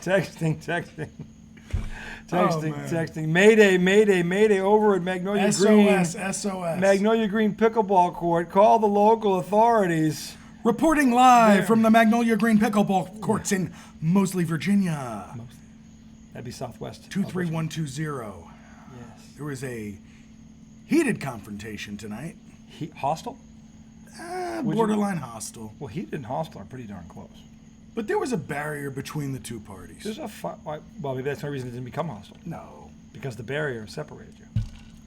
Texting. Mayday over at Magnolia Green. SOS. Magnolia Green pickleball court. Call the local authorities. Reporting live from the Magnolia Green pickleball courts in Moseley, Virginia. That'd be southwest. 23120. Yes. There was a heated confrontation tonight. Hostile? Borderline hostile. Well, heated and hostile are pretty darn close. But there was a barrier between the two parties. There's well, maybe that's no reason it didn't become hostile. No. Because the barrier separated you.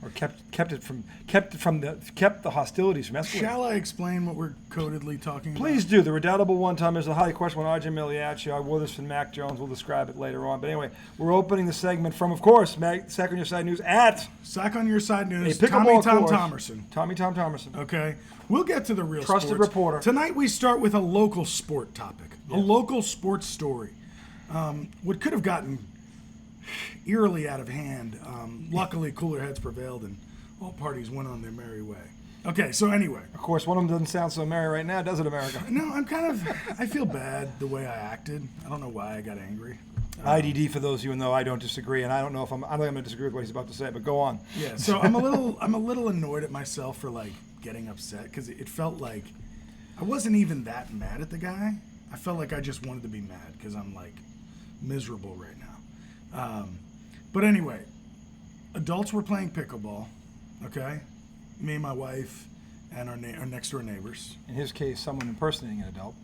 Or kept the hostilities from escalating. Shall I explain what we're codedly talking about? Please do. The redoubtable one-timers, the highly questionable R.J. Miliacci, Witherspoon, Mac Jones. We'll describe it later on. But anyway, we're opening the segment from, of course, Sack on Your Side News at... Sack on Your Side News, Tommy Tom Thomerson. Tommy Tom Thomerson. Okay. We'll get to the real Trusted sports. reporter. Tonight we start with a local sport topic. Yeah. A local sports story. What could have gotten eerily out of hand. Luckily, cooler heads prevailed and all parties went on their merry way. Okay, so anyway. Of course, one of them doesn't sound so merry right now, does it, America? No, I feel bad the way I acted. I don't know why I got angry. IDD for those of you who know I don't disagree, and I don't know if I'm going to disagree with what he's about to say, but go on. Yeah, so I'm a little annoyed at myself for like getting upset because it felt like I wasn't even that mad at the guy. I felt like I just wanted to be mad because I'm like miserable right now. But anyway, adults were playing pickleball. Okay, me and my wife and our next door neighbors. In his case, someone impersonating an adult.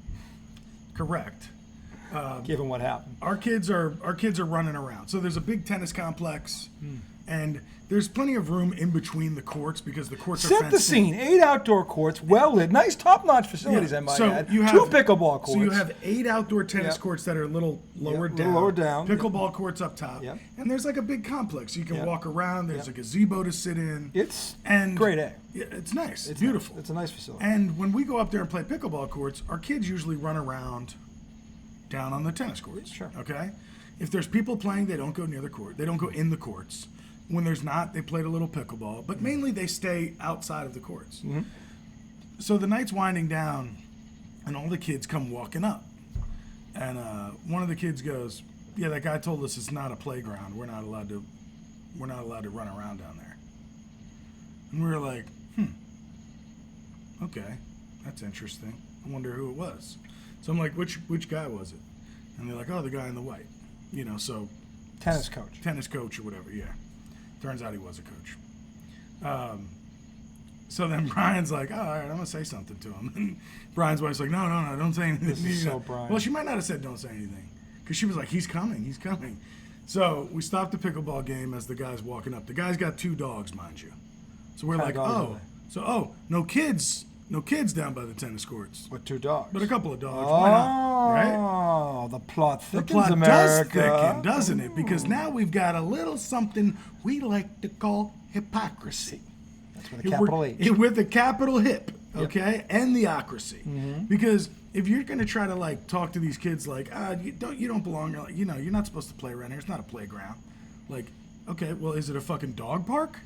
Correct. Given what happened, our kids are running around. So there's a big tennis complex, and there's plenty of room in between the courts because the courts are fenced in. Set the scene. 8 outdoor courts, well lit, nice top-notch facilities. I might add. You have 2 pickleball courts. So you have 8 outdoor tennis courts that are a little lower down. Pickleball courts up top. Yep. And there's like a big complex. You can walk around. There's a gazebo to sit in. It's grade A. It's nice. It's beautiful. Nice. It's a nice facility. And when we go up there and play pickleball courts, our kids usually run around down on the tennis courts. Sure. Okay? If there's people playing, they don't go near the court. They don't go in the courts. When there's not, they played a little pickleball. But mainly they stay outside of the courts. Mm-hmm. So the night's winding down, and all the kids come walking up. And one of the kids goes, "Yeah, that guy told us it's not a playground. We're not allowed to run around down there." And we were like, okay, that's interesting. I wonder who it was. So I'm like, which guy was it? And they're like, oh, the guy in the white. So... Tennis coach. Tennis coach or whatever, yeah. Turns out he was a coach. So then Brian's like, all right, I'm going to say something to him. And Brian's wife's like, no, don't say anything. This is so Brian. Well, she might not have said don't say anything. Because she was like, he's coming. So we stopped the pickleball game as the guy's walking up. The guy's got 2 dogs, mind you. So we're like, no kids down by the tennis courts. But 2 dogs. But a couple of dogs. Why not? Right? Oh, the plot thickens, the plot America. does thicken, doesn't it? Because now we've got a little something we like to call hypocrisy. That's with a capital H. With a capital hip, okay? Yep. And the ocracy. Mm-hmm. Because if you're going to try to like talk to these kids like, you don't belong, you're not supposed to play around here. It's not a playground. Like, okay, well, is it a fucking dog park?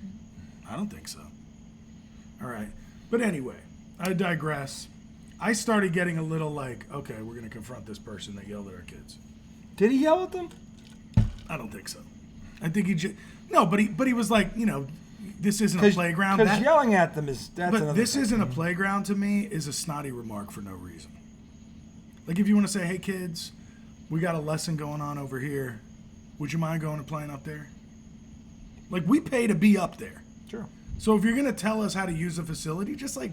I don't think so. All right. But anyway, I digress. I started getting a little like, okay, we're going to confront this person that yelled at our kids. Did he yell at them? I don't think so. I think he just... No, but he was like, this isn't a playground. Because yelling at them is... But this isn't a playground to me is a snotty remark for no reason. Like if you want to say, hey kids, we got a lesson going on over here. Would you mind going and playing up there? Like we pay to be up there. Sure. So if you're going to tell us how to use the facility, just like,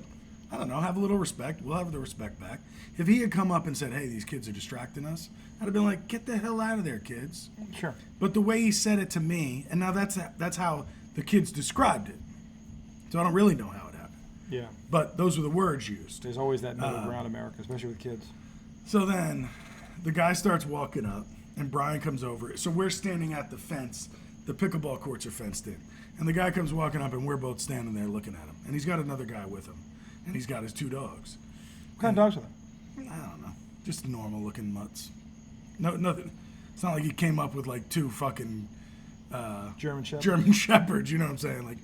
I don't know, have a little respect. We'll have the respect back. If he had come up and said, hey, these kids are distracting us, I'd have been like, get the hell out of there, kids. Sure. But the way he said it to me, and now that's how the kids described it. So I don't really know how it happened. Yeah. But those were the words used. There's always that middle ground, America, especially with kids. So then the guy starts walking up, and Brian comes over. So we're standing at the fence. The pickleball courts are fenced in. And the guy comes walking up, and we're both standing there looking at him. And he's got another guy with him. And he's got his 2 dogs. What kind of dogs are they? I don't know. Just normal-looking mutts. No, nothing. It's not like he came up with, like, 2 fucking... German Shepherds, you know what I'm saying? Like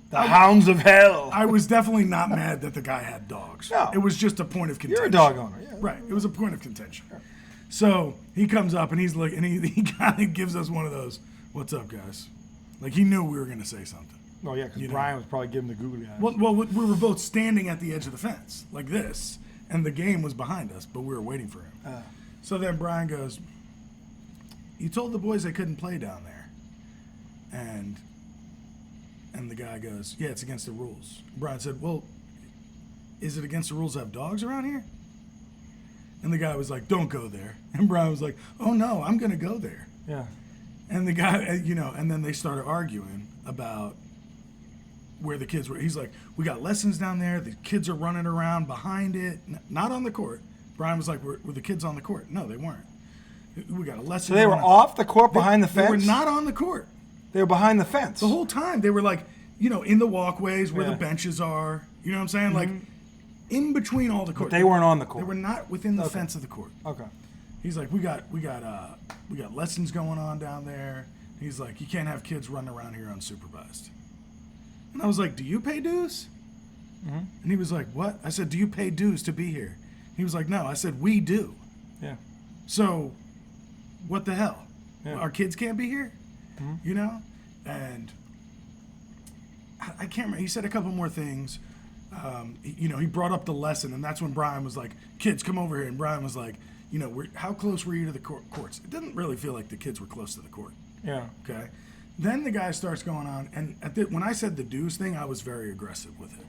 the hounds of hell. I was definitely not mad that the guy had dogs. No. It was just a point of contention. You're a dog owner. Yeah. Right. It was a point of contention. Sure. So he comes up and he's like, and he kind of gives us one of those, "What's up, guys?" Like he knew we were gonna say something. Oh yeah, because Brian was probably giving the googly eyes. Well, we were both standing at the edge of the fence like this, and the game was behind us, but we were waiting for him. So then Brian goes, "You told the boys they couldn't play down there," and the guy goes, "Yeah, it's against the rules." Brian said, "Well, is it against the rules to have dogs around here?" And the guy was like, "Don't go there." And Brian was like, "Oh no, I'm gonna go there." Yeah. And the guy, and then they started arguing about where the kids were. He's like, "We got lessons down there. The kids are running around behind it, not on the court." Brian was like, "Were the kids on the court?" No, they weren't. We got a lesson. So they were off the court behind the fence? They were not on the court. They were behind the fence. The whole time. They were like, in the walkways where the benches are. You know what I'm saying? Mm-hmm. Like, in between all the court. But they weren't on the court. They were not within the fence of the court. Okay. He's like, we got lessons going on down there. He's like, you can't have kids running around here unsupervised. And I was like, do you pay dues? Mm-hmm. And he was like, what? I said, do you pay dues to be here? He was like, no. I said, we do. Yeah. So, what the hell? Yeah. Our kids can't be here? Mm-hmm. And I can't remember. He said a couple more things. He brought up the lesson, and that's when Brian was like, kids, come over here. And Brian was like, how close were you to the courts? It didn't really feel like the kids were close to the court. Yeah. Okay. Then the guy starts going on, and when I said the dues thing, I was very aggressive with it.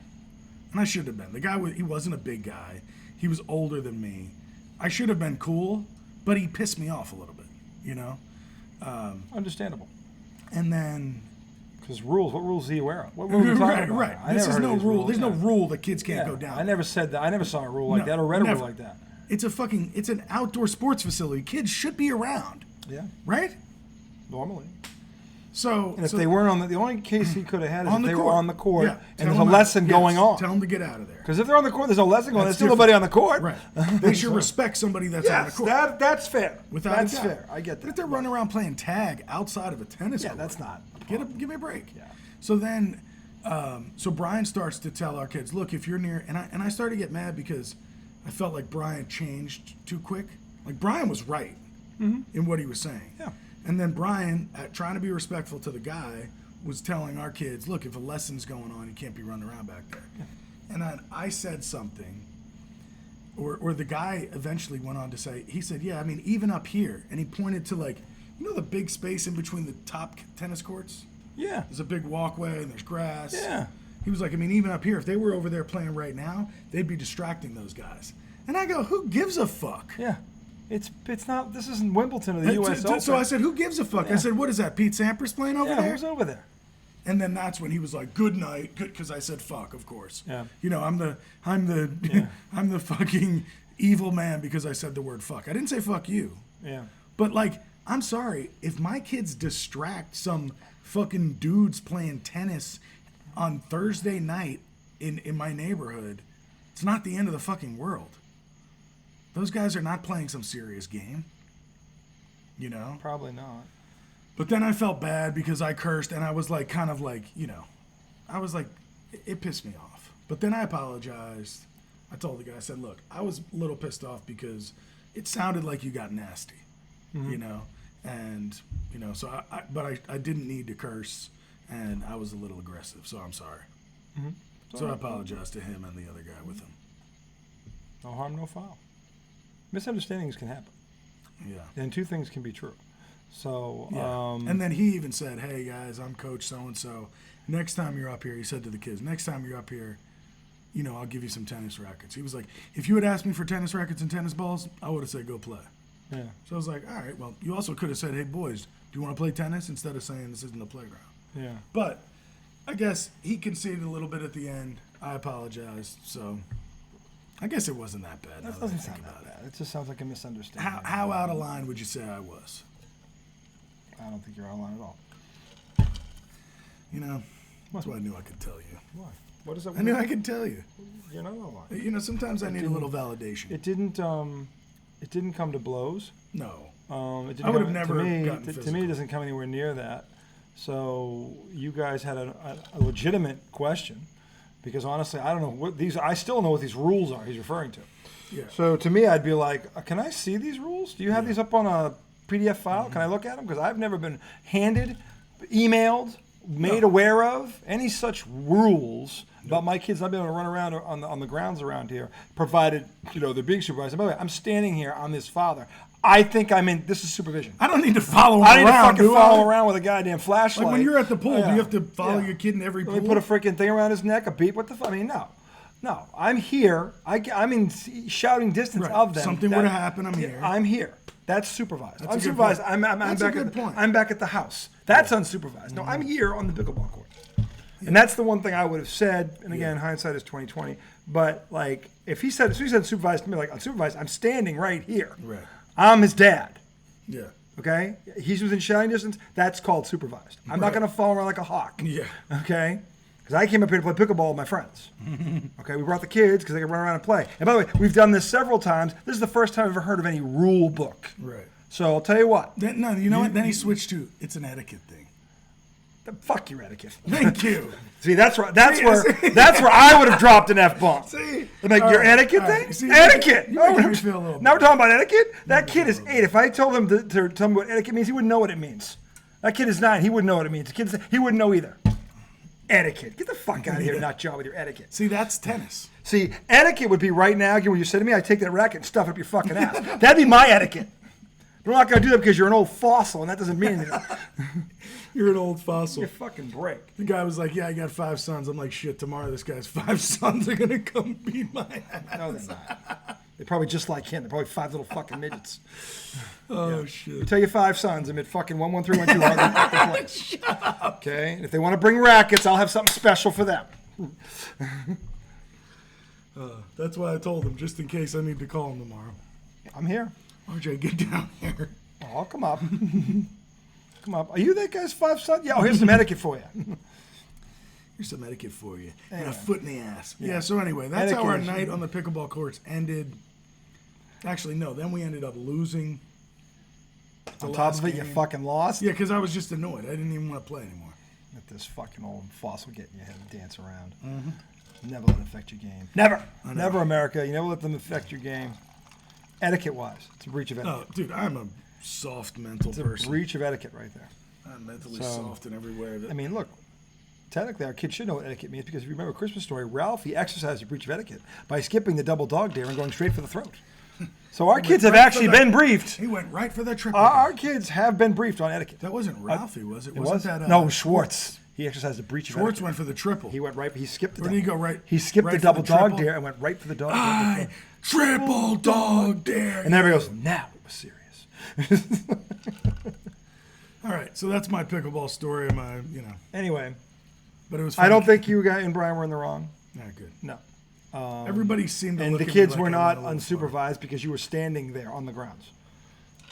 And I should have been. The guy, he wasn't a big guy. He was older than me. I should have been cool, but he pissed me off a little bit, Understandable. And then... Because rules, what rules do you wear? What rules are you talking about? Right. This is no rule. rules. There's no rule that kids can't go down. I never said that. I never saw a rule like that or read a rule like that. It's an outdoor sports facility. Kids should be around. Yeah. Right? Normally. So, and if they weren't on the only case he could have had is if they were on the court and there's a lesson going on. Tell them to get out of there. Because if they're on the court, there's no lesson going on. There's still nobody on the court. Right. They should respect somebody that's on the court. That's fair. That's fair. I get that. But if they're running around playing tag outside of a tennis court, that's not. Give me a break. Yeah. So then, so Brian starts to tell our kids, look, if you're near, and I started to get mad because I felt like Brian changed too quick. Like Brian was right in what he was saying. Yeah. And then Brian, trying to be respectful to the guy, was telling our kids, look, if a lesson's going on, you can't be running around back there. Yeah. And then I said something, or the guy eventually went on to say, he said, yeah, I mean, even up here. And he pointed to the big space in between the top tennis courts? Yeah. There's a big walkway and there's grass. Yeah. He was like, I mean, even up here, if they were over there playing right now, they'd be distracting those guys. And I go, who gives a fuck? Yeah. It's not, this isn't Wimbledon or the U.S. Open. So I said, who gives a fuck? Yeah. I said, what is that, Pete Sampras playing over there? Yeah, who's over there? And then that's when he was like, good night, because I said fuck, of course. Yeah. I'm the fucking evil man because I said the word fuck. I didn't say fuck you. Yeah. But I'm sorry, if my kids distract some fucking dudes playing tennis on Thursday night in my neighborhood, it's not the end of the fucking world. Those guys are not playing some serious game. Probably not. But then I felt bad because I cursed and I was I was like, it pissed me off. But then I apologized. I told the guy, I said, look, I was a little pissed off because it sounded like you got nasty, and, so I didn't need to curse and I was a little aggressive. So I'm sorry. Mm-hmm. So I apologized to him and the other guy with him. No harm, no foul. Misunderstandings can happen. Yeah. And two things can be true. So, and then he even said, hey guys, I'm coach so-and-so. Next time you're up here, he said to the kids, next time you're up here, I'll give you some tennis rackets. He was like, if you had asked me for tennis rackets and tennis balls, I would have said go play. Yeah. So I was like, all right, well, you also could have said, hey boys, do you want to play tennis instead of saying this isn't a playground? Yeah. But I guess he conceded a little bit at the end. I apologized. So I guess it wasn't that bad. That doesn't sound that bad. It just sounds like a misunderstanding. How out of line would you say I was? I don't think you're out of line at all. That's what I knew I could tell you. Why? What is that? I knew I could tell you. You're not out of line. Sometimes I need a little validation. It didn't come to blows. No. I would have never gotten physical. To me, it doesn't come anywhere near that. So you guys had a legitimate question, because honestly, I don't know what these. I still don't know what these rules are he's referring to. Yeah. So to me, I'd be like, can I see these rules? Do you have these up on a PDF file? Can I look at them? Because I've never been handed, emailed, made aware of any such rules about my kids not being able to run around on the grounds around here, provided they're being supervised. And by the way, I'm standing here. I'm this father. I think I'm in. This is supervision. I don't need to follow him I need around. to fucking follow him around with a goddamn flashlight. Like when you're at the pool, do you have to follow your kid in every pool? Let me put a freaking thing around his neck, a beep. What the fuck? I mean, no. I'm here. I'm in shouting distance of them. Something were to happen, I'm here. I'm here. That's supervised. That's Unsupervised, a good point. I'm That's back a good at point. I'm back at the house. That's unsupervised. No, I'm here on the pickleball court. And that's the one thing I would have said, and again, hindsight is 20/20. But like, if he said supervised to me, like unsupervised, I'm standing right here. Right. I'm his dad. Yeah. Okay, he's within shouting distance. That's called supervised. I'm not going to follow around like a hawk. Yeah. Okay, because I came up here to play pickleball with my friends. Okay, we brought the kids because they could run around and play. And by the way, we've done this several times. This is the first time I've ever heard of any rule book. Right. So I'll tell you what. No, you know what? Then he switched to it's an etiquette thing. Fuck your etiquette. Thank you. See, that's where I would have dropped an F-bomb. See, like your etiquette thing? See, etiquette. You make me feel a little Now we're talking about etiquette? That kid is 8. If I told him to tell me what etiquette means, he wouldn't know what it means. That kid is 9. He wouldn't know what it means. He wouldn't know either. Etiquette. Get the fuck out of here, nut job, with your etiquette. See, that's tennis. See, etiquette would be right now, when you say to me, I take that racket and stuff it up your fucking ass. That'd be my etiquette. But I'm not going to do that because you're an old fossil, and that doesn't mean anything. You're an old fossil. You fucking break. The guy was like, yeah, I got 5 sons. I'm like, shit, tomorrow this guy's 5 sons are going to come beat my ass. No, they're not. They're probably just like him. They're probably 5 little fucking midgets. Oh, shit. You tell your 5 sons, I'm at fucking 11312. Shut up. Okay? And if they want to bring rackets, I'll have something special for them. That's why I told him, just in case I need to call him tomorrow. I'm here. RJ, get down here. Oh, I'll come up. Come up. Are you that guy's 5 son? Yeah, here's some etiquette for you. Here's some etiquette for you. And a foot in the ass. Yeah. Yeah, so anyway, that's how our Etiquette. night on the pickleball courts ended. Actually, no, then we ended up losing. On top of it, you fucking lost. Yeah, because I was just annoyed. I didn't even want to play anymore. Let this fucking old fossil get in your head and dance around. Never let it affect your game. Never. Never, America. You never let them affect your game. Etiquette-wise, it's a breach of etiquette. Oh, dude, I'm a soft mental It's a person. breach of etiquette right there. I'm mentally So, soft in every way. I mean, look, technically our kids should know what etiquette means because if you remember a Christmas Story, Ralph, he exercised a breach of etiquette by skipping the double dog dare and going straight for the throat. So our kids have actually been briefed. He went right for the triple. Our kids have been briefed on etiquette. That wasn't Ralphie, was it? It Wasn't was? that No, Schwartz. He exercised a breach of Schwartz etiquette. went for the triple. He went right. He skipped the Where double. did he go right? He skipped right the for double dog triple? dare and went right for the dog dare. I triple dog dare. And everybody goes, now it was serious. All right, so that's my pickleball story. Anyway, But it was fun. I don't think you guys and Brian were in the wrong. Not good. No. Everybody seemed to And look the at me kids like were I not went a little far. unsupervised because you were standing there on the grounds.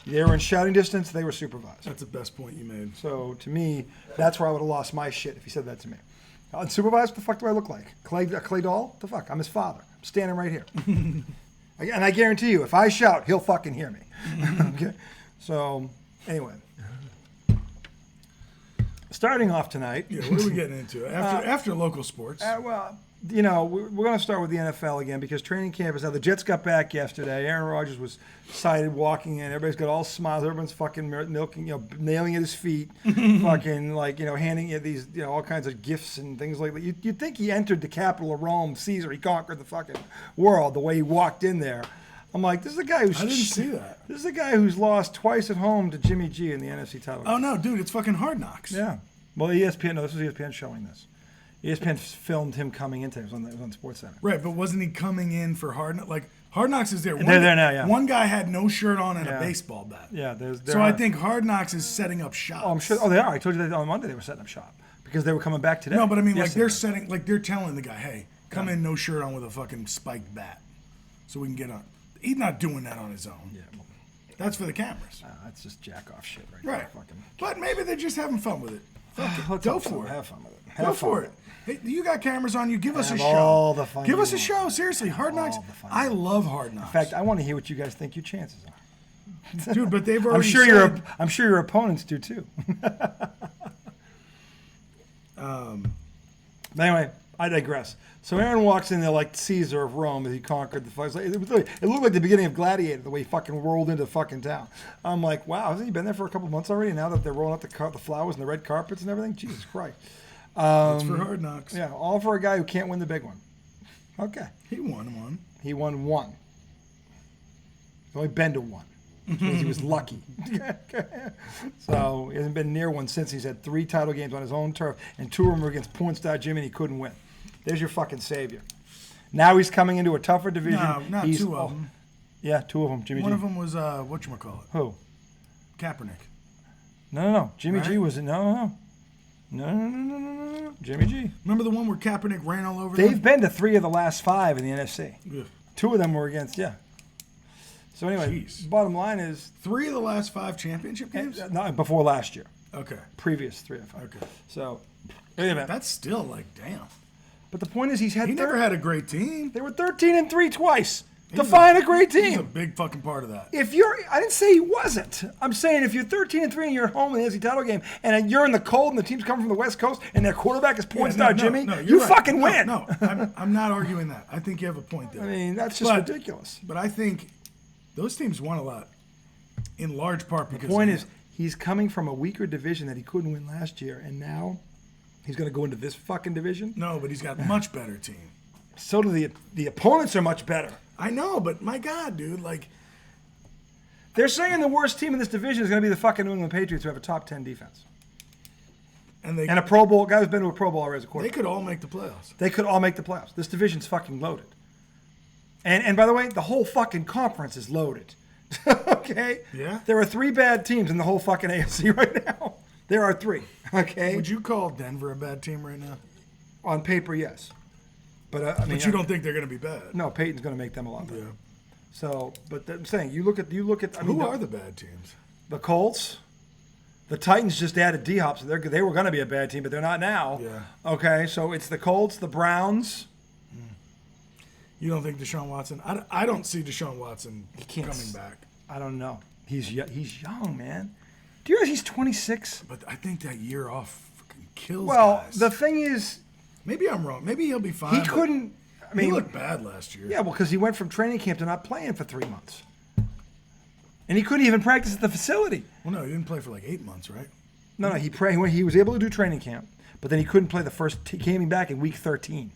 They were in shouting distance. They were supervised. That's the best point you made. So to me, that's where I would have lost my shit if he said that to me. Unsupervised, what the fuck do I look like? A clay doll? The fuck? I'm his father. I'm standing right here. And I guarantee you, if I shout, he'll fucking hear me. Okay. So anyway, starting off tonight. Yeah, what are we getting into? After local sports. Well, you know, we're going to start with the NFL again because training camp is now. The Jets got back yesterday. Aaron Rodgers was sighted walking in. Everybody's got all smiles. Everyone's fucking milking, nailing at his feet, fucking handing you these, all kinds of gifts and things like that. You'd think he entered the capital of Rome, Caesar. He conquered the fucking world the way he walked in there. I'm like, this is a guy who's. I didn't see that. This is a guy who's lost twice at home to Jimmy G in the NFC title. Oh no, dude, it's fucking Hard Knocks. Yeah. Well, ESPN. No, this was ESPN showing this. ESPN filmed him coming into it. It was on SportsCenter. Right, but wasn't he coming in for Hard Knocks? Like Hard Knocks is there. They're there now, yeah. One guy had no shirt on and Yeah. a baseball bat. Yeah, So I think Hard Knocks is setting up shop. Oh, I'm sure. Oh, they are. I told you that on Monday they were setting up shop because they were coming back today. No, but I mean, Yesterday. they're telling the guy, hey, come in, no shirt on with a fucking spiked bat, so we can get on. He's not doing that on his own. Yeah, well, That's for the cameras. that's just jack off shit right Right. there. Fucking. But maybe they're just having fun with it. Fuck it. Let's Go hope so. for it. Have fun with it. Go Have for fun it. Hey, you got cameras on you. Give us a Have show. all the fun Give you us a want. show. Seriously, Hard Knocks. All the fun I you love Hard Knocks. In fact, I want to hear what you guys think your chances are. dude, but they've I'm already sure said, I'm sure your opponents do too. Anyway, I digress. So Aaron walks in there like Caesar of Rome as he conquered the fight. It looked like the beginning of Gladiator, the way he fucking rolled into fucking town. I'm like, wow, hasn't he been there for a couple months already? Now that they're rolling out the flowers and the red carpets and everything? Jesus Christ. It's for Hard Knocks. Yeah, all for a guy who can't win the big one. Okay. He won one. He won one. He's only been to one. Which means he was lucky. So he hasn't been near one since. He's had 3 title games on his own turf, and 2 of them were against porn star Jimmy, and he couldn't win. There's your fucking savior. Now he's coming into a tougher division. No, not 2 of them. Yeah, 2 of them. Jimmy G. One of them was, whatchamacallit? Who? Kaepernick. No. Jimmy Right? G was it? No. Jimmy G. Remember the one where Kaepernick ran all over They've them? been to 3 of the last 5 in the NFC. Ugh. 2 of them were against, So anyway, Jeez. bottom line is 3 of the last 5 championship games? not before last year. Okay. Previous 3 of 5. Okay. So anyway, That's still like, damn. but the point is he never had a great team. They were 13-3 twice. Define a great He's a team. big fucking part of that. I didn't say he wasn't. I'm saying if you're 13-3 and you're at home in the NFC title game and you're in the cold and the team's coming from the West Coast and their quarterback is porn star Jimmy, you right. fucking win. No, I'm not arguing that. I think you have a point there. I mean, that's just ridiculous. But I think those teams won a lot, in large part because The point is, he's coming from a weaker division that he couldn't win last year, and now he's going to go into this fucking division. No, but he's got a much better team. So do the opponents are much better. I know, but my God, dude, like They're saying the worst team in this division is going to be the fucking New England Patriots, who have a top 10 defense and and a Pro Bowl guy who's been to a Pro Bowl already as a they quarterback. could all make the playoffs. They could all make the playoffs. This division's fucking loaded. And by the way, the whole fucking conference is loaded. Okay? Yeah? There are 3 bad teams in the whole fucking AFC right now. There are 3. Okay? Would you call Denver a bad team right now? On paper, yes. But I mean, But you don't think they're going to be bad? No, Peyton's going to make them a lot better. Yeah. So, but I'm saying you look at. I mean, Who are the bad teams? The Colts? The Titans just added D-Hop, so they were going to be a bad team, but they're not now. Yeah. Okay, so it's the Colts, the Browns. You don't think Deshaun Watson? I don't see Deshaun Watson can't coming back. I don't know. He's young, man. Do you realize he's 26? But I think that year off fucking kills Well, guys. the thing is, Maybe I'm wrong. Maybe he'll be fine. he but couldn't. I mean, he looked bad last year. yeah, well, because he went from training camp to not playing for 3 months, and he couldn't even practice at the facility. Well, no, he didn't play for like 8 months, right? No, he was able to do training camp, but then he couldn't play the first. He came back in week 13.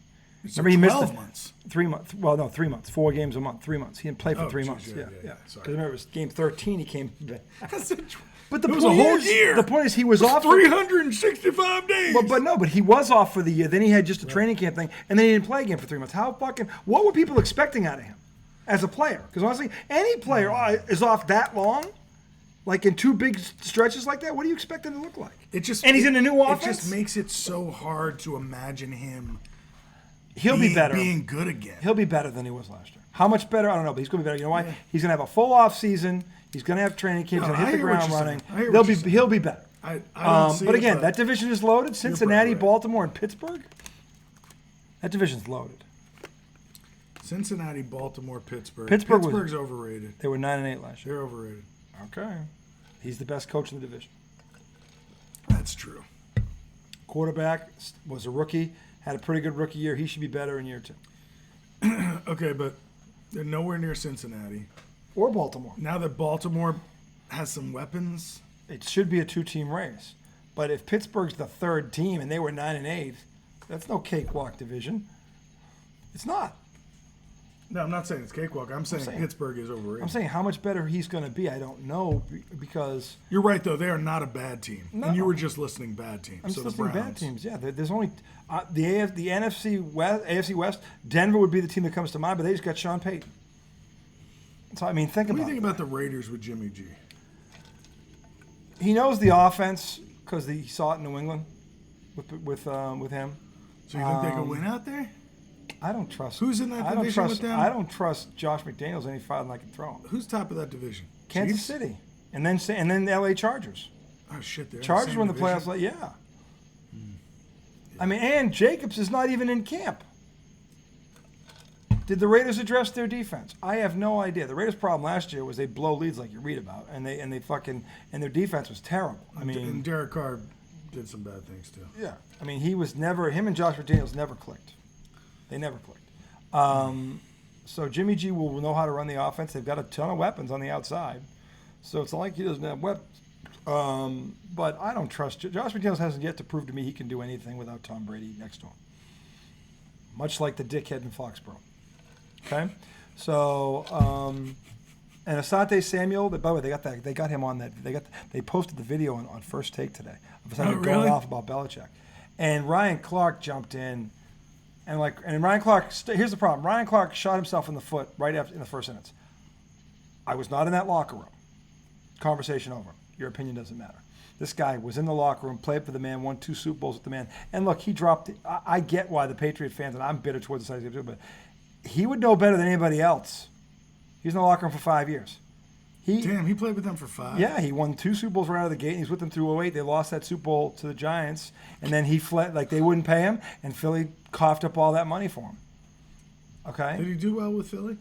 So Remember, he missed 12 months. 3 months. Well, no, 3 months. 4 games a month. 3 months. He didn't play for Oh, 3 geez, months. yeah, Yeah. yeah. Because Sorry. remember, it was game 13. He came back. But the It was point a whole is, year. The point is, he was off. 365 days. But he was off for the year. Then he had just a training camp thing, and then he didn't play again for 3 months. What were people expecting out of him as a player? Because honestly, any player is off that long, like in 2 big stretches like that. What do you expect him to look like? It just and he's in a new offense. It just makes it so hard to imagine him. He'll be better. Being good again. He'll be better than he was last year. How much better? I don't know, but he's going to be better. You know why? He's going to have a full off season. He's going to have training camp. He's No, going to I hit the hear what ground you're running. saying. I hear what you're saying. He'll be better. I don't see But it, again, that division is loaded. Cincinnati, probably right. Baltimore, and Pittsburgh. That division's loaded. Cincinnati, Baltimore, Pittsburgh. Pittsburgh's overrated. They were 9-8 last year. They're overrated. Okay. He's the best coach in the division. That's true. Quarterback was a rookie. Had a pretty good rookie year. He should be better in year 2. Okay, but they're nowhere near Cincinnati. Or Baltimore. Now that Baltimore has some weapons, It should be a 2-team race. But if Pittsburgh's the 3rd team and they were 9-8, that's no cakewalk division. It's not. no, I'm not saying it's cakewalk. I'm saying Pittsburgh is overrated. I'm saying how much better he's going to be. I don't know because You're right, though. They are not a bad team. No. And you were just listing bad teams. I'm so just the listening to Browns. bad teams. Yeah, there's only the NFC West. AFC West. Denver would be the team that comes to mind, but they just got Sean Payton. So I mean, think What do about you it. think about the Raiders with Jimmy G? He knows the offense because he saw it in New England with him. So you think they could win out there? I don't trust. Who's in that I don't division trust, with them? I don't trust Josh McDaniels any farther than I can throw him. Who's top of that division? Kansas Chiefs? City, and then the LA Chargers. Oh shit! They're Chargers in won the the same playoffs. division? Like, yeah. I mean, and Jacobs is not even in camp. Did the Raiders address their defense? I have no idea. The Raiders' problem last year was they blow leads like you read about, and their defense was terrible. I mean, And Derek Carr did some bad things too. Yeah. I mean, him and Josh McDaniels never clicked. They never clicked. So Jimmy G will know how to run the offense. They've got a ton of weapons on the outside. So it's not like he doesn't have weapons. But I don't trust Josh McDaniels hasn't yet to prove to me he can do anything without Tom Brady next to him. Much like the dickhead in Foxborough. Okay? So, and Asante Samuel, by the way, they got him on that. They posted the video on First Take today of Asante going off about Belichick. And Ryan Clark jumped in. And Ryan Clark, here's the problem. Ryan Clark shot himself in the foot right after in the first sentence. I was not in that locker room. Conversation over. Your opinion doesn't matter. This guy was in the locker room, played for the man, won 2 Super Bowls with the man. And look, he dropped it. I get why the Patriot fans, and I'm bitter towards the side too, but he would know better than anybody else. He was in the locker room for 5 years. Damn, he played with them for 5? Yeah, he won 2 Super Bowls right out of the gate, and he's with them through 08. They lost that Super Bowl to the Giants, and then he fled, like they wouldn't pay him, and Philly coughed up all that money for him. Okay? Did he do well with Philly?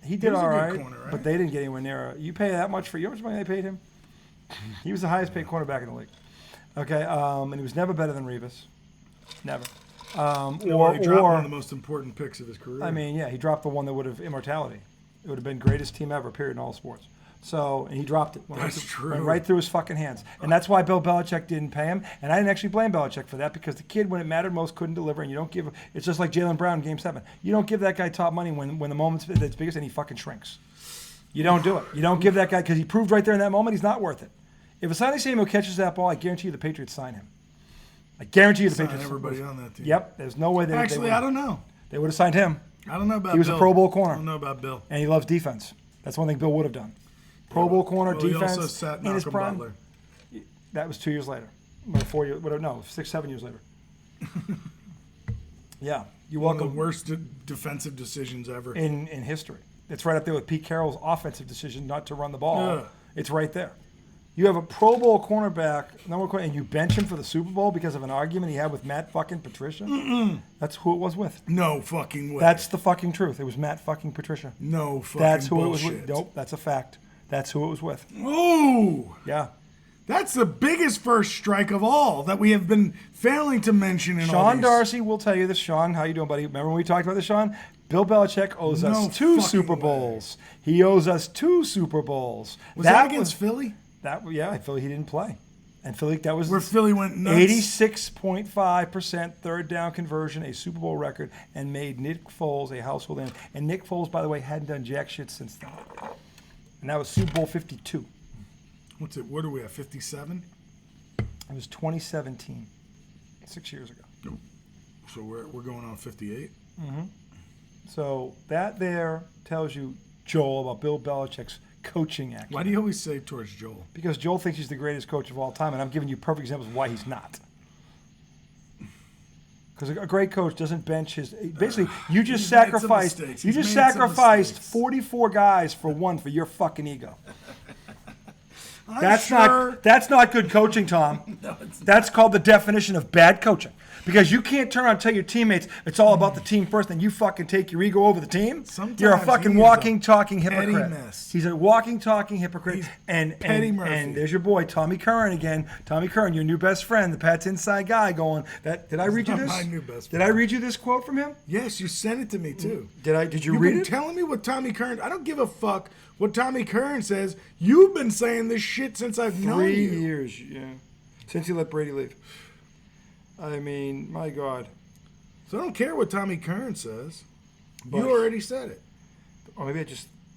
He did all right, corner, right, but they didn't get anywhere near. You pay that much for, you know how much money they paid him? He was the highest paid cornerback in the league. Okay, and he was never better than Revis. Never. He dropped one of the most important picks of his career. I mean, yeah, he dropped the one that would have immortality. It would have been greatest team ever, period, in all sports. So, and he dropped it. Went right through his fucking hands. And that's why Bill Belichick didn't pay him. And I didn't actually blame Belichick for that because the kid, when it mattered most, couldn't deliver. And you don't give, it's just like Jaylen Brown in Game 7. You don't give that guy top money when the moment's that's biggest and he fucking shrinks. You don't do it. You don't give that guy, because he proved right there in that moment he's not worth it. If Asante Samuel catches that ball, I guarantee you the Patriots sign him. I guarantee you the Patriots sign everybody on that team. Yep. There's no way they Actually, I don't know. They would have signed him. I don't know about Bill. He was a Pro Bowl corner. I don't know about Bill. And he loves defense. That's one thing Bill would have done. Pro Bowl corner, defense, he also sat in his prime. Butler. That was 2 years later. 6, 7 years later. Yeah. You're welcome. One of the worst defensive decisions ever. In history. It's right up there with Pete Carroll's offensive decision not to run the ball. Yeah. It's right there. You have a Pro Bowl cornerback, and you bench him for the Super Bowl because of an argument he had with Matt fucking Patricia? That's who it was with. No fucking way. That's the fucking truth. It was Matt fucking Patricia. No fucking That's who bullshit. It was with. Nope, that's a fact. That's who it was with. Oh! Yeah. That's the biggest first strike of all that we have been failing to mention in all Sean these. Darcy will tell you this. Sean, how you doing, buddy? Remember when we talked about this, Sean? Bill Belichick owes us 2 Super Bowls. He owes us 2 Super Bowls. Was that against Philly? Yeah, Philly he didn't play. And Philly, that was where Philly went nuts. 86.5% third down conversion, a Super Bowl record, and made Nick Foles a household name. And Nick Foles, by the way, hadn't done jack shit since then. And that was Super Bowl 52. What's it? What are we at? 57? It was 2017, 6 years ago. So we're going on 58. Mm-hmm. So that there tells you, Joel, about Bill Belichick's coaching act. Why do you always say towards Joel? Because Joel thinks he's the greatest coach of all time, and I'm giving you perfect examples of why he's not. Because a great coach doesn't bench his. Basically, you just sacrificed. You just sacrificed 44 guys for one for your fucking ego. That's not good coaching, Tom. No, that's called the definition of bad coaching. Because you can't turn around and tell your teammates it's all about the team first, and you fucking take your ego over the team. Sometimes you're a fucking walking, talking hypocrite. Mess. He's a walking, talking hypocrite. He's and Petty Murphy. And there's your boy Tommy Curran again. Tommy Curran, your new best friend, the Pats inside guy. Going that. Did I read you this? My new best friend. Did I read you this quote from him? Yes, you sent it to me too. Did you You've read been it? telling me what Tommy Curran. I don't give a fuck what Tommy Curran says. You've been saying this shit since I've known you. 3 years, yeah. Since he let Brady leave. I mean, my God. So I don't care what Tommy Curran says. But, you already said it. Or maybe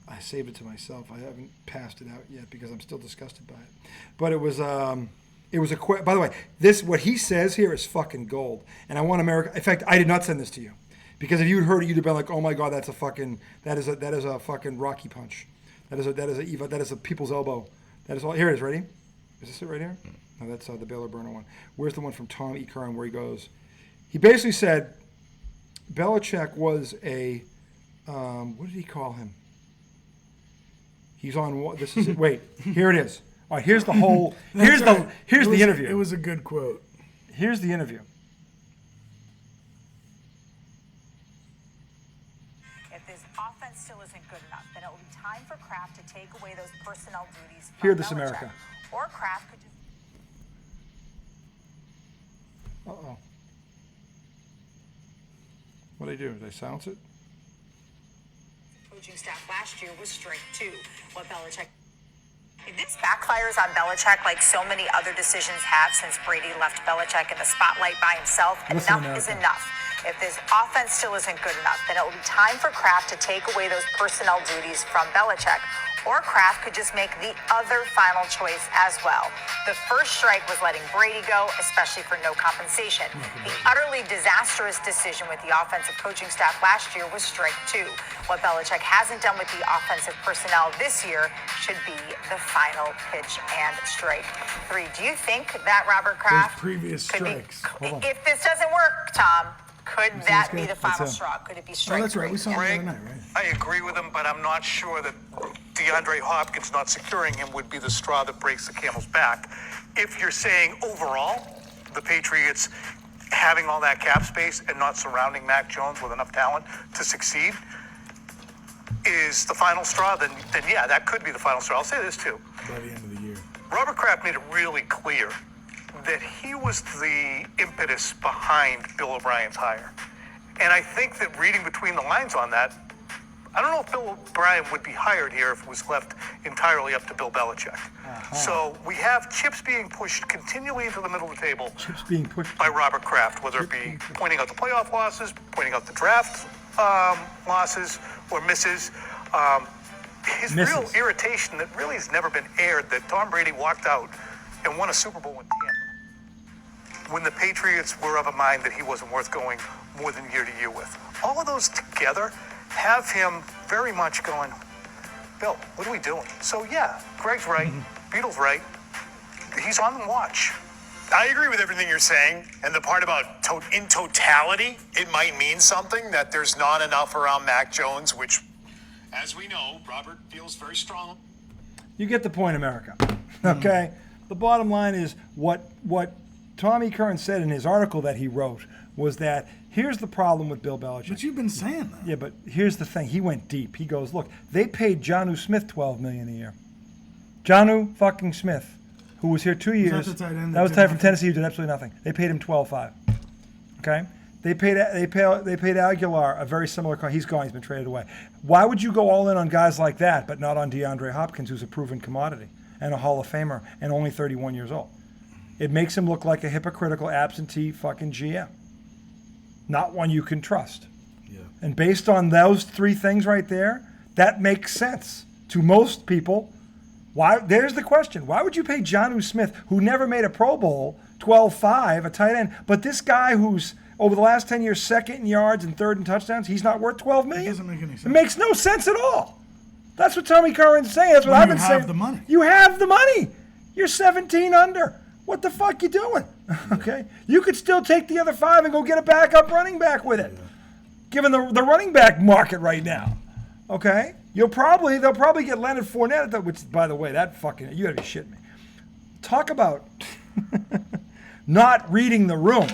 I saved it to myself. I haven't passed it out yet because I'm still disgusted by it. But it was a by the way, what he says here is fucking gold. And I want America. In fact, I did not send this to you because if you'd heard it, you'd have been like, oh my God, that is a fucking Rocky punch. That is a people's elbow. That is all. Here it is. Ready? Is this it right here? No, that's the Baylor Burner one. Where's the one from Tom E. Curran where he goes? He basically said Belichick was a, what did he call him? He's on what? This is it. Wait, here it is. All right, here's the whole. Here's the interview. It was a good quote. Here's the interview. If this offense still isn't good enough, then it will be time for Kraft to take away those personnel duties from Hear this, Belichick. America. Or Kraft could just. Uh-oh. What do they do? They silence it? Coaching staff last year was strike 2. What Belichick... If this backfires on Belichick like so many other decisions have since Brady left Belichick in the spotlight by himself, enough is enough. If this offense still isn't good enough, then it will be time for Kraft to take away those personnel duties from Belichick. Or Kraft could just make the other final choice as well. The first strike was letting Brady go, especially for no compensation. The utterly disastrous decision with the offensive coaching staff last year was strike 2. What Belichick hasn't done with the offensive personnel this year should be the final pitch and strike 3. Do you think that Robert Kraft previous strikes. If this doesn't work, Tom, could that be the final straw? Could it be strike 3? That's right. We saw him the other night, right? I agree with him, but I'm not sure that DeAndre Hopkins not securing him would be the straw that breaks the camel's back. If you're saying overall, the Patriots having all that cap space and not surrounding Mac Jones with enough talent to succeed is the final straw, then yeah, that could be the final straw. I'll say this too. By the end of the year. Robert Kraft made it really clear that he was the impetus behind Bill O'Brien's hire. And I think that reading between the lines on that, I don't know if Bill O'Brien would be hired here if it was left entirely up to Bill Belichick. So we have chips being pushed continually into the middle of the table. Chips being pushed by Robert Kraft, whether it be pointing out the playoff losses, pointing out the draft losses or misses. His real irritation that really has never been aired that Tom Brady walked out and won a Super Bowl in Tampa when the Patriots were of a mind that he wasn't worth going more than year to year with. All of those together have him very much going, Bill, what are we doing? So yeah, Greg's right, Beatle's right. He's on the watch. I agree with everything you're saying, and the part about in totality, it might mean something, that there's not enough around Mac Jones, which, as we know, Robert feels very strong. You get the point, America. Okay? The bottom line is what Tommy Curran said in his article that he wrote was that here's the problem with Bill Belichick. But you've been saying that. Yeah, but here's the thing. He went deep. He goes, look, they paid Jonnu Smith $12 million a year. Jonnu fucking Smith, who was here 2 years. Was that the tight end that was tight from Tennessee who did absolutely nothing. They paid him $12.5. Okay? They paid Aguilar a very similar car. He's gone. He's been traded away. Why would you go all in on guys like that, but not on DeAndre Hopkins, who's a proven commodity and a Hall of Famer and only 31 years old? It makes him look like a hypocritical, absentee fucking GM. Not one you can trust. Yeah. And based on those three things right there, that makes sense to most people. Why? There's the question. Why would you pay Jonnu Smith, who never made a Pro Bowl, $12.5, a tight end, but this guy who's over the last 10 years second in yards and third in touchdowns, he's not worth $12 million? It doesn't make any sense. It makes no sense at all. That's what Tommy Curran's saying. That's what I've been saying. You have the money. You have the money. You're 17 under. What the fuck you doing? Okay? You could still take the other 5 and go get a backup running back with it, given the running back market right now. Okay? They'll probably get Leonard Fournette, which, by the way, that fucking, you gotta be shitting me. Talk about not reading the room.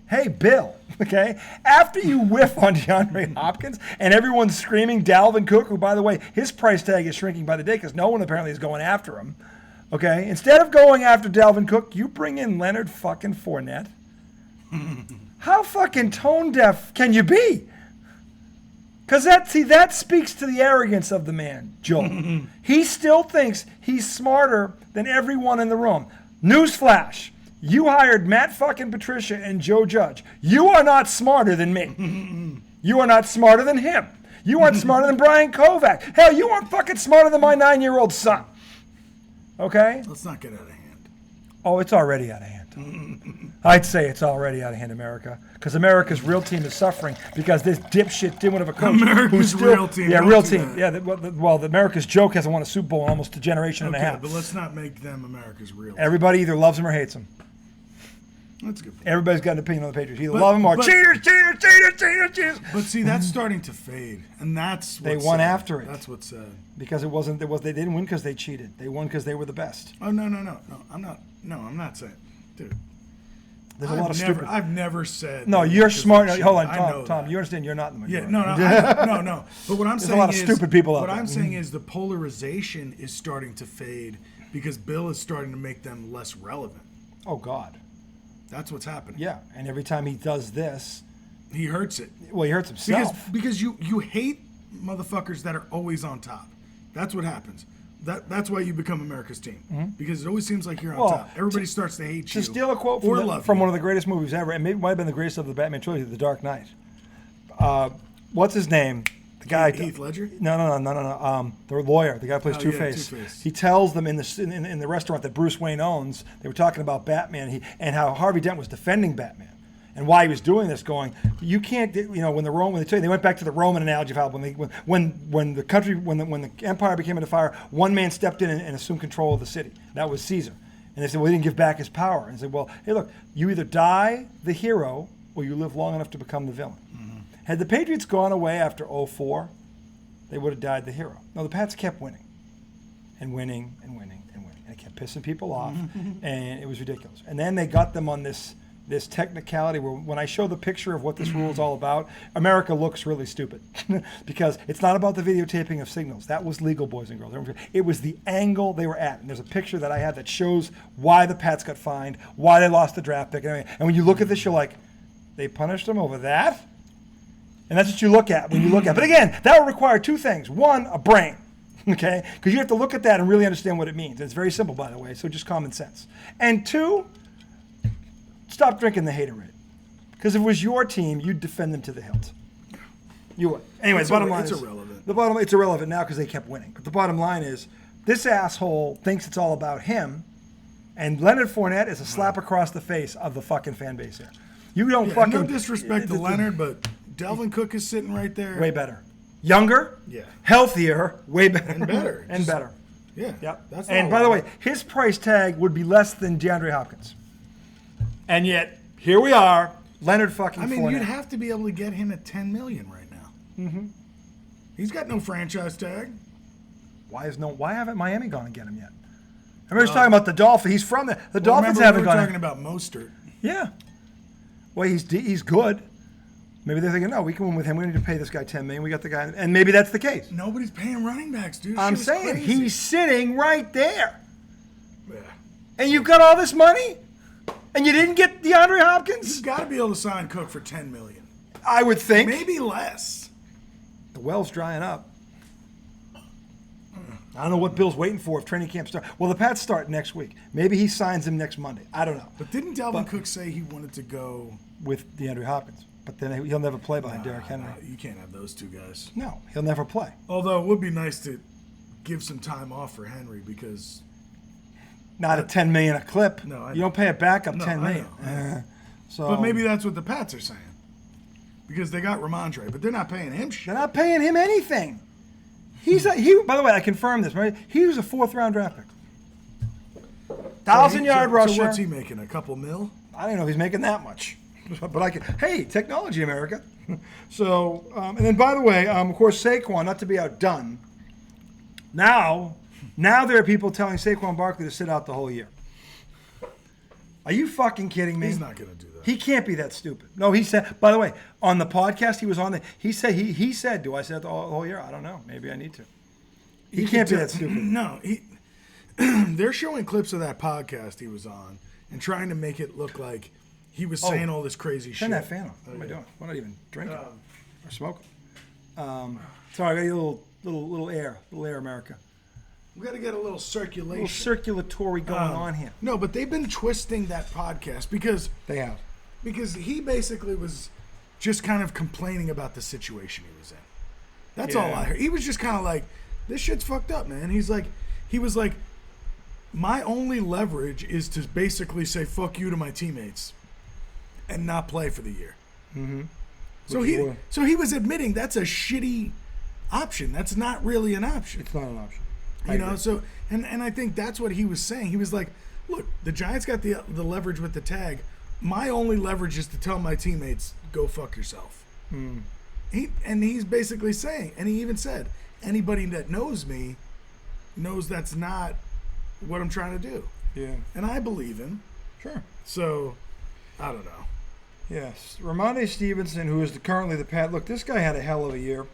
Hey, Bill, okay? After you whiff on DeAndre Hopkins and everyone's screaming Dalvin Cook, who, by the way, his price tag is shrinking by the day because no one apparently is going after him. Okay, instead of going after Dalvin Cook, you bring in Leonard fucking Fournette. How fucking tone deaf can you be? Because that speaks to the arrogance of the man, Joel. He still thinks he's smarter than everyone in the room. Newsflash: you hired Matt fucking Patricia and Joe Judge. You are not smarter than me. You are not smarter than him. You aren't smarter than Brian Kovac. Hell, you aren't fucking smarter than my 9-year-old son. Okay? Let's not get out of hand. Oh, it's already out of hand. I'd say it's already out of hand, America. Because America's real team is suffering because this dipshit dimwit of a coach. America's real team. Yeah, Don't real do team. that. Yeah, the America's joke hasn't won a Super Bowl in almost a generation and a half. But let's not make them America's real team. Everybody either loves them or hates them. That's a good point. Everybody's got an opinion on the Patriots. Either love them or cheaters. But see, that's starting to fade, and that's what's They won sad. after it. That's what's sad. Because they didn't win because they cheated. They won because they were the best. Oh no! I'm not saying, dude. There's a lot of stupid. I've never said. No, that you're because smart. they Hold on, cheated. I know Tom. that. You understand? You're not in the Yeah, majority. no. But what I'm There's saying a lot of is, stupid people out what there. I'm saying is the polarization is starting to fade because Bill is starting to make them less relevant. Oh God. That's what's happening. Yeah, and every time he does this, he hurts it. well, he hurts himself. Because you hate motherfuckers that are always on top. That's what happens. That's why you become America's team. Because it always seems like you're on top. Everybody starts to hate you. To steal a quote from one of the greatest movies ever, and maybe might have been the greatest of the Batman trilogy, The Dark Knight. What's his name? The guy. Heath Ledger? No. The lawyer, the guy who plays Two-Face. Two-Face. He tells them in the restaurant that Bruce Wayne owns. They were talking about Batman and how Harvey Dent was defending Batman. And why he was doing this, going, you can't, when they went back to the Roman analogy of how when the empire became under fire, one man stepped in and assumed control of the city. That was Caesar. And they said, well, he didn't give back his power. And they said, well, hey, look, you either die the hero or you live long enough to become the villain. Mm-hmm. Had the Patriots gone away after 2004, they would have died the hero. No, the Pats kept winning and winning and winning and winning. And it kept pissing people off, and it was ridiculous. And then they got them on this technicality where when I show the picture of what this rule is all about, America looks really stupid because it's not about the videotaping of signals. That was legal, boys and girls. It was the angle they were at. And there's a picture that I had that shows why the Pats got fined, why they lost the draft pick. And when you look at this, you're like, they punished them over that? And that's what you look at when you look at it. But again, that would require two things. One, a brain. Okay? Because you have to look at that and really understand what it means. It's very simple, by the way, so just common sense. And two, stop drinking the haterade. Because if it was your team, you'd defend them to the hilt. You would. Anyway, the bottom line is... It's irrelevant now because they kept winning. But the bottom line is, this asshole thinks it's all about him, and Leonard Fournette is a slap across the face of the fucking fan base here. You don't fucking... No disrespect to Leonard, but Dalvin Cook is sitting right there. Way better. Younger. Yeah. Healthier. Way better. And better. And better. Yeah. Yep. That's and by the way, his price tag would be less than DeAndre Hopkins. And yet, here we are, Leonard fucking Fournette. You'd have to be able to get him at $10 million right now. Mm-hmm. He's got no franchise tag. Why haven't Miami gone and get him yet? Everybody's talking about the Dolphins. He's from there. The Dolphins haven't gone. We were talking about Mostert. Yeah. Well, he's good. Maybe they're thinking, no, we can win with him. We don't need to pay this guy $10 million. We got the guy, and maybe that's the case. Nobody's paying running backs, dude. I'm saying he's sitting right there. Yeah. And you've got all this money, and you didn't get DeAndre Hopkins. You've got to be able to sign Cook for $10 million. I would think. Maybe less. The well's drying up. I don't know what Bill's waiting for if training camp starts. Well, the Pats start next week. Maybe he signs him next Monday. I don't know. But didn't Dalvin Cook say he wanted to go with DeAndre Hopkins? But then he'll never play behind Derrick Henry. You can't have those two guys. No, he'll never play. Although it would be nice to give some time off for Henry because... Not at $10 million a clip. No, you don't pay a backup $10 million. So, but maybe that's what the Pats are saying. Because they got Ramondre, but they're not paying him shit. They're not paying him anything. By the way, I confirmed this, right? He was a 4th-round draft pick. 1,000-yard rusher. So what's he making, a couple mil? I don't know if he's making that much. But hey, technology, America. So, and then by the way, of course, Saquon, not to be outdone. Now there are people telling Saquon Barkley to sit out the whole year. Are you fucking kidding me? He's not going to do that. He can't be that stupid. No, he said, by the way, on the podcast he was on, he said, do I sit out the whole year? I don't know. Maybe I need to. He can't be that stupid. No, they're showing clips of that podcast he was on and trying to make it look like he was saying all this crazy shit. Turn that fan on. What am I doing? I'm not even drinking or smoking. Sorry, I got you a little air, America. We got to get a little circulation. A little circulatory going on here. No, but they've been twisting that podcast because they have. Because he basically was just kind of complaining about the situation he was in. That's all I heard. He was just kind of like, this shit's fucked up, man. He was like, my only leverage is to basically say fuck you to my teammates and not play for the year. Mm-hmm. So he was admitting that's a shitty option. That's not really an option. It's not an option. So and I think that's what he was saying. He was like, look, the Giants got the leverage with the tag. My only leverage is to tell my teammates, go fuck yourself. Mm. He's basically saying, and he even said, anybody that knows me knows that's not what I'm trying to do. Yeah. And I believe him. Sure. So, I don't know. Yes. Ramondre Stevenson, who is currently the Pat. Look, this guy had a hell of a year.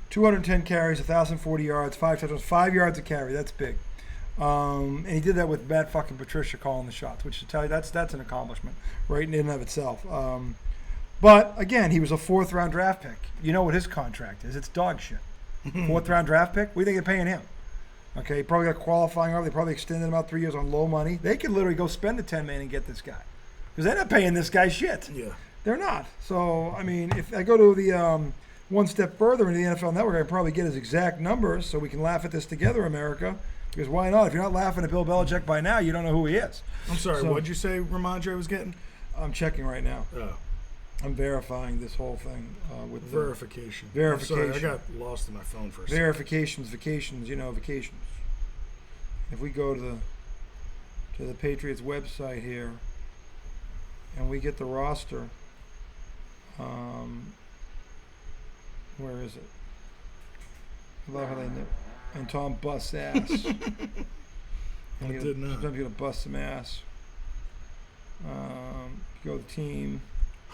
210 carries, 1,040 yards, 5 touchdowns, 5 yards a carry. That's big. And he did that with Matt fucking Patricia calling the shots, which to tell you that's an accomplishment right in and of itself. But again, he was a 4th round draft pick. You know what his contract is? It's dog shit. 4th round draft pick. What do you think they're paying him? Okay, he probably got qualifying offer. They probably extended him out 3 years on low money. They could literally go spend the $10 million and get this guy because they're not paying this guy shit. Yeah, they're not. So I mean, if I go to the one step further into the NFL Network, I can probably get his exact numbers so we can laugh at this together, America. Because why not? If you're not laughing at Bill Belichick by now, you don't know who he is. I'm sorry. So, what'd you say Ramondre was getting? I'm checking right now. Oh. I'm verifying this whole thing with verification. Verification. I'm sorry, I got lost in my phone for a second. Verifications, vacations. Vacations. If we go to the Patriots website here, and we get the roster, where is it? I love how they know. And Tom busts ass. I did not. Sometimes you're going to bust some ass. Go to team.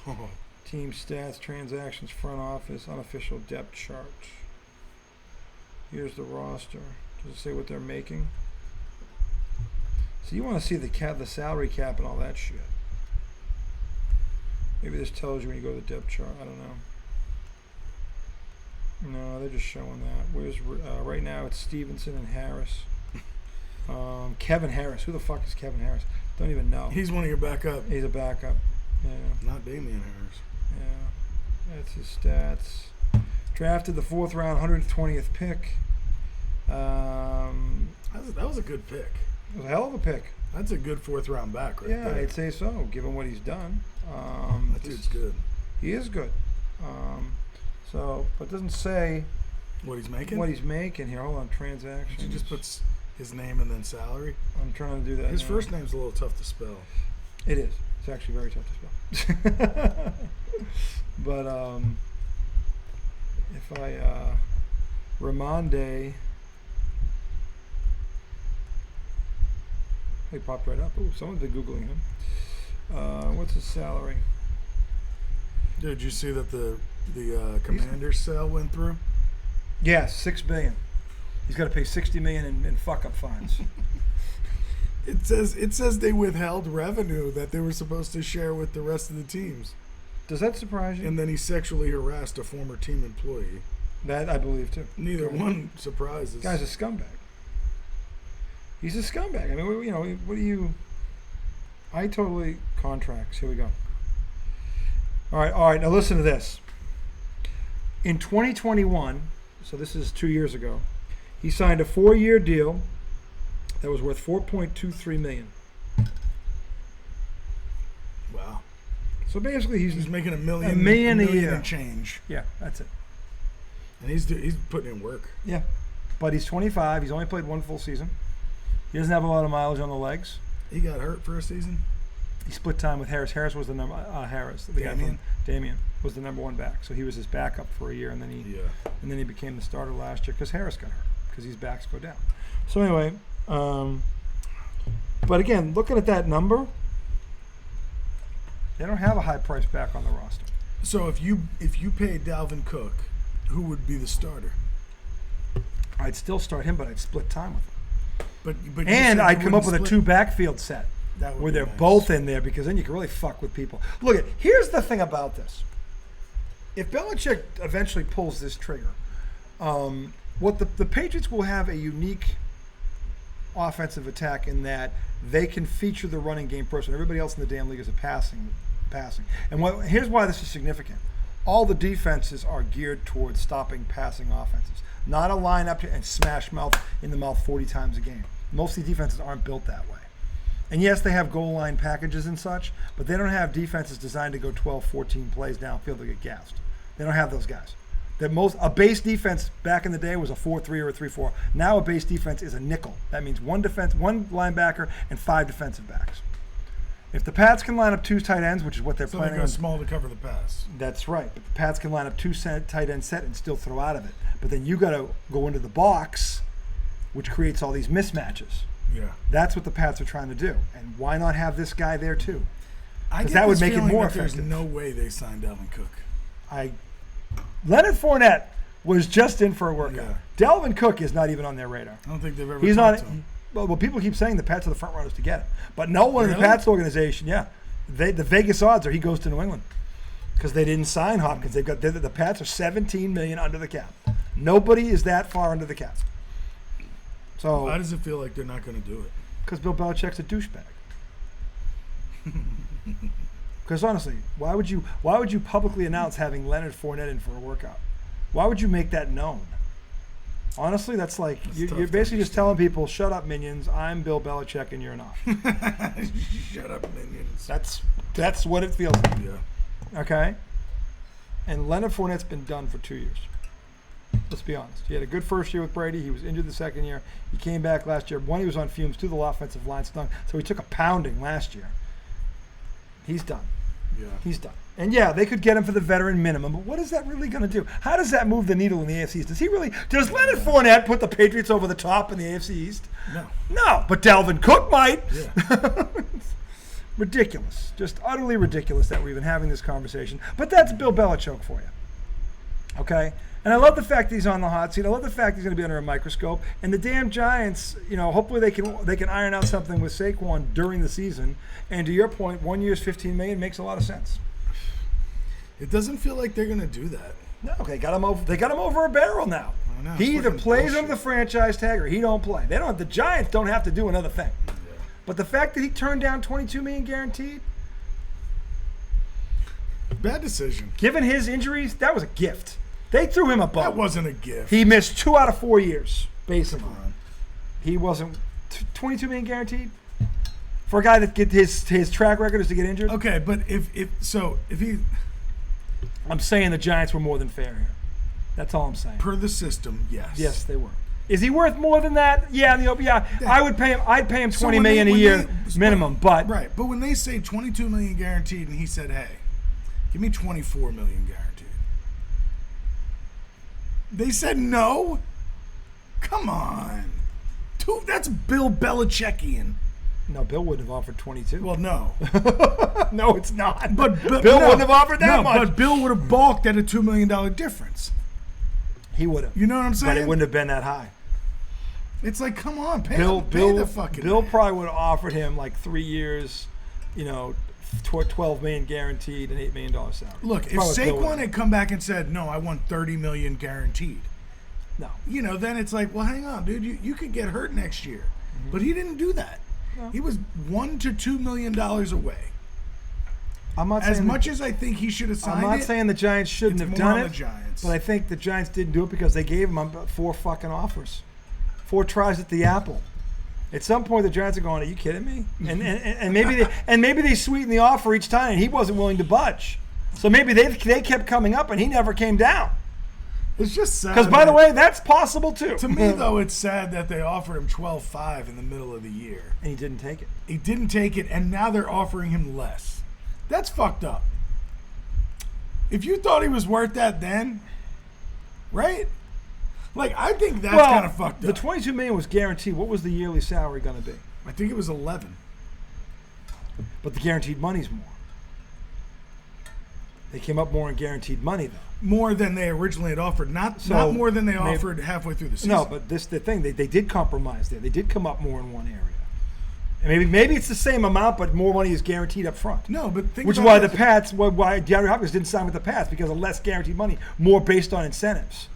Oh. Team stats, transactions, front office, unofficial depth chart. Here's the roster. Does it say what they're making? So you want to see the salary cap and all that shit. Maybe this tells you when you go to the depth chart. I don't know. No, they're just showing that. Where's right now? It's Stevenson and Harris. Kevin Harris. Who the fuck is Kevin Harris? Don't even know. He's one of your backup. He's a backup. Yeah. Not Damian Harris. Yeah. That's his stats. Drafted the 4th round, 120th pick. That was a good pick. It was a hell of a pick. That's a good 4th round back right there. Yeah, I'd say so, given what he's done. That dude's good. He is good. But it doesn't say what he's making. What he's making here. Hold on, transactions. He just puts his name and then salary. I'm trying to do that. His now. first name's a little tough to spell. It is. It's actually very tough to spell. But if I Ramonde, he popped right up. Oh, someone's been googling him. What's his salary? Did you see that the Commander's sale went through? Yes, $6 billion. He's got to pay $60 million in fuck up fines. It says they withheld revenue that they were supposed to share with the rest of the teams. Does that surprise you? And then he sexually harassed a former team employee. That I believe too. Neither one surprises. Guy's a scumbag. He's a scumbag. I mean, what do you? I totally contracts. Here we go. All right. Now listen to this. In 2021, so this is 2 years ago, he signed a 4-year deal that was worth $4.23 million. Wow. So basically, he's making a million a year and change. Yeah, that's it. And he's putting in work. Yeah, but he's 25. He's only played one full season. He doesn't have a lot of mileage on the legs. He got hurt for a season. He split time with Harris. Harris was the number. Damian was the number 1 back. So he was his backup for a year, and then he became the starter last year because Harris got hurt because these backs go down. So anyway, but again, looking at that number, they don't have a high price back on the roster. So if you paid Dalvin Cook, who would be the starter? I'd still start him, but I'd split time with him. But and I'd come up with a 2 backfield set where they're nice. both in there, because then you can really fuck with people. Look, here's the thing about this. If Belichick eventually pulls this trigger, what the Patriots will have a unique offensive attack in that they can feature the running game first, and everybody else in the damn league is a passing. And here's why this is significant. All the defenses are geared towards stopping passing offenses, not a line up and smash mouth in the mouth 40 times a game. Most of the defenses aren't built that way. And yes, they have goal line packages and such, but they don't have defenses designed to go 12, 14 plays downfield to get gassed. They don't have those guys. A base defense back in the day was a 4-3 or a 3-4. Now a base defense is a nickel. That means one linebacker and 5 defensive backs. If the Pats can line up 2 tight ends, which is what they're planning on, small to cover the pass. That's right. But the Pats can line up 2 tight end set and still throw out of it. But then you got to go into the box, which creates all these mismatches. Yeah. That's what the Pats are trying to do. And why not have this guy there too? Because that would make it more effective. There's no way they signed Dalvin Cook. Leonard Fournette was just in for a workout. Yeah. Dalvin Cook is not even on their radar. I don't think they've ever He's talked not. to him. Well, people keep saying the Pats are the front runners to get him, but no one in the Pats organization, the Vegas odds are he goes to New England because they didn't sign Hopkins. The Pats are $17 million under the cap. Nobody is that far under the cap. So why does it feel like they're not going to do it? Because Bill Belichick's a douchebag. Because honestly, why would you publicly announce having Leonard Fournette in for a workout? Why would you make that known? Honestly, that's like you're basically just telling people, "Shut up, minions. I'm Bill Belichick, and you're not." Shut up, minions. That's what it feels like. Yeah. Okay. And Leonard Fournette's been done for 2 years. Let's be honest. He had a good first year with Brady. He was injured the second year. He came back last year. One, he was on fumes. Two, the offensive line stunk. So he took a pounding last year. He's done. Yeah. He's done. And they could get him for the veteran minimum, but what is that really going to do? How does that move the needle in the AFC East? Does Leonard Fournette put the Patriots over the top in the AFC East? No. No, but Dalvin Cook might. Yeah. Ridiculous. Just utterly ridiculous that we're even having this conversation. But that's Bill Belichick for you. Okay? And I love the fact that he's on the hot seat. I love the fact he's going to be under a microscope. And the damn Giants, hopefully they can iron out something with Saquon during the season. And to your point, 1 year's $15 million makes a lot of sense. It doesn't feel like they're going to do that. No, they got him over a barrel now. I know, He either plays bullshit. under the franchise tag or he don't play. The Giants don't have to do another thing. Yeah. But the fact that he turned down $22 million guaranteed, bad decision. given his injuries, that was a gift. They threw him a bone. That wasn't a gift. He missed 2 out of 4 years, basically. Come on. He wasn't $22 million guaranteed for a guy that his track record is to get injured. Okay, but if he I'm saying the Giants were more than fair here. That's all I'm saying. per the system, yes. Yes, they were. Is he worth more than that? Yeah, I would pay him. I'd pay him $20 million a year minimum. But right, but when they say $22 million guaranteed, and he said, "Hey, give me $24 million guaranteed," they said no. Come on, dude, that's Bill Belichickian. no, Bill wouldn't have offered 22. Well, no, no, it's not. but Bill wouldn't have offered that much. But Bill would have balked at a $2 million difference. He would have. You know what I'm saying? But it wouldn't have been that high. It's like, come on, pay Bill the fucking Bill man. probably would have offered him like 3 years, $12 million guaranteed and $8 million salary. Look, if Probably Bill Saquon would. had come back and said, "No, I want $30 million guaranteed," No. then it's like, well, hang on, dude, you could get hurt next year. Mm-hmm. But he didn't do that. No. He was $1 to $2 million away. I'm not As saying much as I think he should have signed I'm not saying the Giants shouldn't it's have more done on it, the Giants. but I think the Giants didn't do it because they gave him 4 fucking offers, 4 tries at the apple. At some point, the Giants are going, "Are you kidding me?" And maybe they sweeten the offer each time, and he wasn't willing to budge. So maybe they kept coming up, and he never came down. It's just sad. Because by the way, that's possible too. To me, though, it's sad that they offered him $12.5 in the middle of the year. And he didn't take it. He didn't take it, and now they're offering him less. That's fucked up. If you thought he was worth that then, right? Like, I think that's kind of fucked up. The $22 million was guaranteed. What was the yearly salary going to be? I think it was 11. But the guaranteed money's more. They came up more in guaranteed money, though. More than they originally had offered. Not more than they offered halfway through the season. No, but the thing. They did compromise there. They did come up more in one area. And maybe it's the same amount, but more money is guaranteed up front. No, but think which is why the Pats, why DeAndre Hopkins didn't sign with the Pats, because of less guaranteed money, more based on incentives.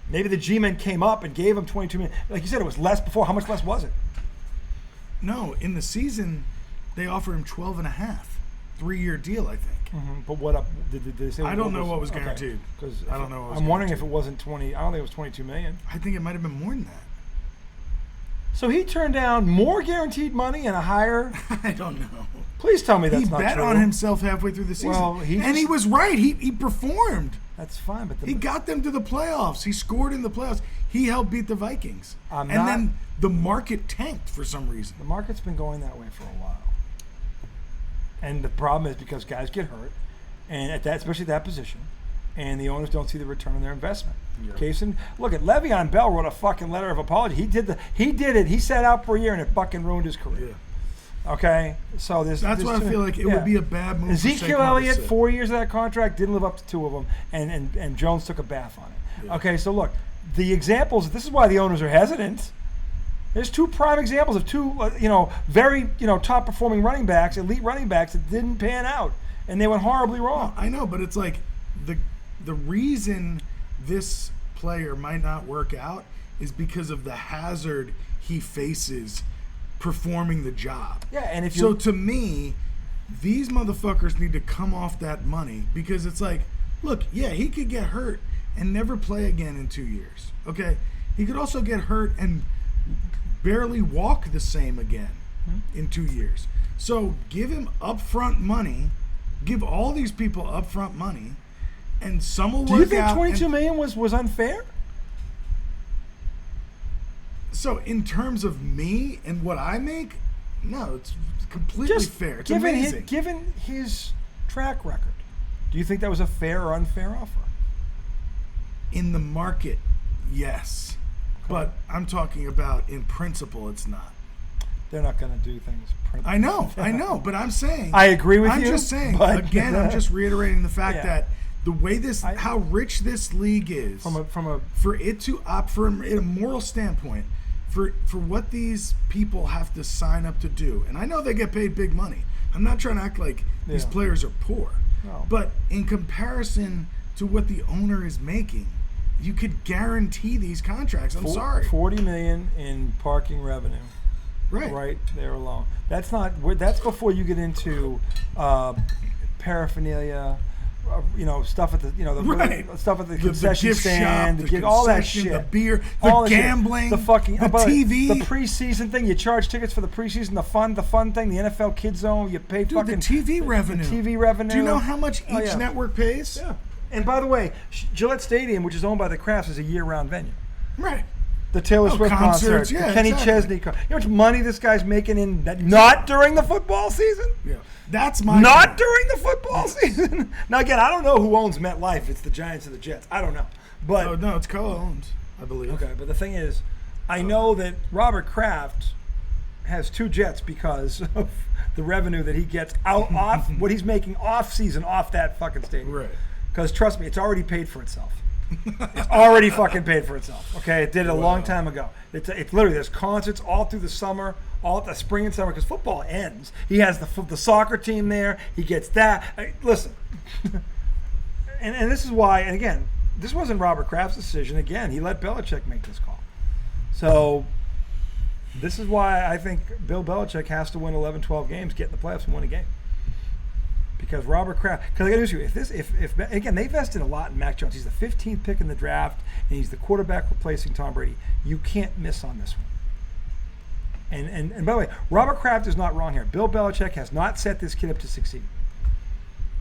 Maybe the G-men came up and gave him $22 million. Like you said, it was less before. How much less was it? No, in the season, they offered him 12.5, 3-year deal, I think. Mm-hmm. But what up? Did they say? I don't know what was guaranteed. Because I don't know. What was I'm wondering if guaranteed. it wasn't 20. I don't think it was $22 million. I think it might have been more than that. So he turned down more guaranteed money and a higher. I don't know. Please tell me that's not true. He bet on himself halfway through the season. Well, he was right. He performed. That's fine, but he got them to the playoffs. He scored in the playoffs. He helped beat the Vikings. Then the market tanked for some reason. The market's been going that way for a while. And the problem is because guys get hurt, and especially at that position, and the owners don't see the return on their investment. Yep. Look at Le'Veon Bell wrote a fucking letter of apology. He did it. He sat out for a year and it fucking ruined his career. Yeah. Okay, so that's why I feel like it would be a bad move. Ezekiel Elliott, 4 years of that contract, didn't live up to 2 of them, and Jones took a bath on it. Yeah. Okay, so look, the examples. This is why the owners are hesitant. There's two prime examples of two, very, top performing running backs, elite running backs that didn't pan out, and they went horribly wrong. I know, but it's like the reason this player might not work out is because of the hazard he faces performing the job. Yeah, and if so to me, these motherfuckers need to come off that money, because it's like, look, yeah, he could get hurt and never play again in 2 years. Okay, he could also get hurt and barely walk the same again in 2 years. So give him upfront money, give all these people upfront money, and some will work out. Do you think $22 million was unfair? So in terms of me and what I make, no, it's completely fair. It's amazing. Given his track record, do you think that was a fair or unfair offer? In the market, yes. But I'm talking about in principle, it's not. They're not going to do things. I know, but I'm saying. I agree with you. I'm just saying, again, I'm just reiterating the fact that the way how rich this league is, for it to opt from a moral standpoint, for what these people have to sign up to do, and I know they get paid big money. I'm not trying to act like these players are poor, but in comparison to what the owner is making, you could guarantee these contracts. I'm sorry. $40 million in parking revenue. Right there alone. That's before you get into paraphernalia, stuff at the stuff at the concession stand, all that shit, the beer, the gambling, the fucking the TV, the preseason thing. You charge tickets for the preseason, the fun thing, the NFL Kids Zone. You pay the TV revenue. TV revenue. Do you know how much each network pays? Yeah. And by the way, Gillette Stadium, which is owned by the Crafts, is a year-round venue. Right. The Taylor Swift concerts, the Kenny Chesney. You know how much money this guy's making in that? Not during the football season. Yeah, that's my. Not during the football season. Now again, I don't know who owns MetLife. It's the Giants or the Jets. I don't know, but no, it's co-owned, I believe. Okay, but the thing is, I know that Robert Kraft has 2 jets because of the revenue that he gets off what he's making off season off that fucking stadium. Right. Because trust me, it's already paid for itself. It's already fucking paid for itself. Okay, it did it a long time ago. It's literally, there's concerts all through the summer, all the spring and summer, because football ends. He has the soccer team there. He gets that. Listen, and this is why. And again, this wasn't Robert Kraft's decision. Again, he let Belichick make this call. So this is why I think Bill Belichick has to win 11, 12 games, get in the playoffs, and win a game. Because Robert Kraft, because I got to you, if again, they invested a lot in Mac Jones. He's the 15th pick in the draft, and he's the quarterback replacing Tom Brady. You can't miss on this one. And by the way, Robert Kraft is not wrong here. Bill Belichick has not set this kid up to succeed.